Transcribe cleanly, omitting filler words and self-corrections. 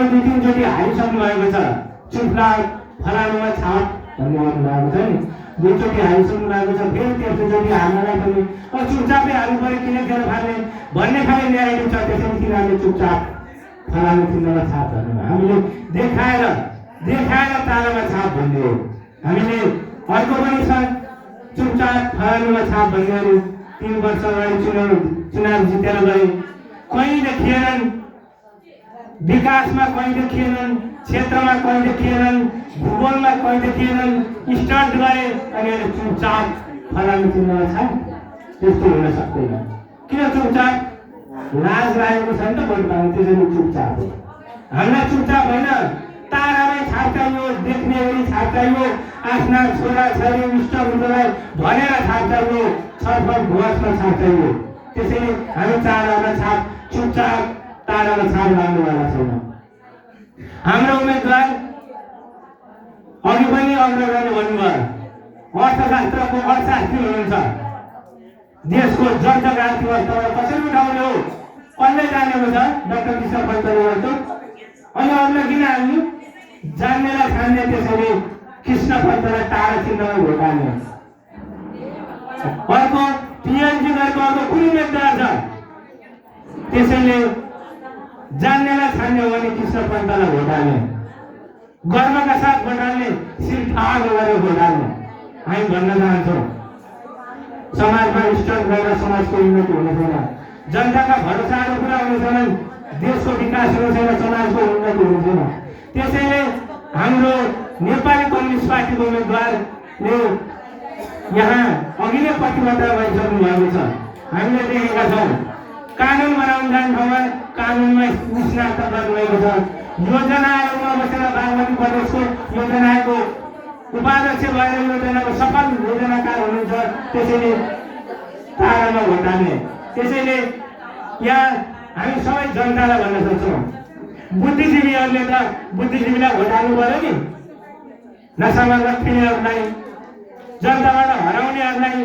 दुई तीनचोटि हालिसक्नु भएको छ। चुपलाग फलानुमा छाप भन्ने भन्नुभएको छ नि, दुईचोटि हालिसक्नु भएको छ। फेरि तेस्रोचोटि हाल्नलाई पनि चुपचापै हाल्नु पऱ्यो, किन खेर फाल्ने भन्ने खाले ल्याइदिन्छ। त्यसैले तिनीहरूले चुपचाप फलानु तिनीमा छाप भन्नु, हामीले देखाएर तारामा छाप भन्ने हो। हामीले अर्को पनि छ, चुपचाप फलानुमा छाप भन्नेहरू 3 वर्ष अगाडि चुनाव जितेर गए, कहीँ देखिएनन्, विकासमा कहीँ देखिएनन्, क्षेत्रमा कहीँ देखिएनन्, भूगोलमा कहीँ देखिएनन्, स्टन्ट गरे अनि अहिले चुपचाप फलानु तिनीमा छाप। त्यस्तो हुन सक्दैन। किन चुपचाप? लाज लागेको छ नि त भोट पाउनु, त्यसैले चुपचाप हो। हामीलाई चुपचाप होइन, तारामै छाप चाहियो, देख्ने गरी छाप चाहियो, आफ्ना छोरा छोरी इष्टमित्रलाई भनेर छाप चाहियो, छलफल भुवासमा छाप चाहियो। त्यसैले हामी तारामा छाप, चुपचाप तारामा छाप लाग्नुवाला छैन। हाम्रो उम्मेदवार अघि पनि अग्रगामी भन्नुभयो, अर्थशास्त्रको अर्थशास्त्री हुनुहुन्छ। देशको जगजग आर्थिक अवस्थालाई कसरी उठाउने हो कसले जानेको छ? डाक्टर कृष्ण पन्तले गर्छ। अनि अरूलाई किन हाल्नु? जान्नेलाई खान्ने। त्यसैले कृष्ण पन्तलाई तारा चिन्हमा भोट हाल्ने। अर्को पिएनजी गरेको अर्को कुनै उम्मेदवार छ, त्यसैले जान्नेलाई छान्ने हो भने कृष्ण पन्तलाई भोट हाल्ने, गर्वका साथ भोट हाल्ने, शिर ठाडो गरेर भोट हाल्ने। हामी भन्न चाहन्छौँ, समाजमा स्टन्ट गरेर समाजको उन्नति हुने छैन, जनताका भरोसाहरू पुरा हुने छैनन्, देशको विकास हुने छैन, समाजको उन्नति हुने छैन। त्यसैले हाम्रो नेपाली कम्युनिस्ट पार्टीको उम्मेदवारले यहाँ अघि नै प्रतिबद्धता भइसक्नु भएको छ। हामीले देखेका छौँ, कानुन बनाउन जाने ठाउँमा कानुनमै निष्णात गर्नुभएको छ। योजना आयोगमा बसेर बागमती प्रदेशको योजना आयोगको उपाध्यक्ष भएर योजनाको सफल योजनाकार हुनुहुन्छ। त्यसैले तारामा भोट हाल्ने। त्यसैले यहाँ हामी सबै जनतालाई भन्न सक्छौँ, बुद्धिजीवीहरूले त बुद्धिजीवीलाई भोट हाल्नु पर्यो नि, नसामा लट्ठिनेहरूलाई, जनताबाट हराउनेहरूलाई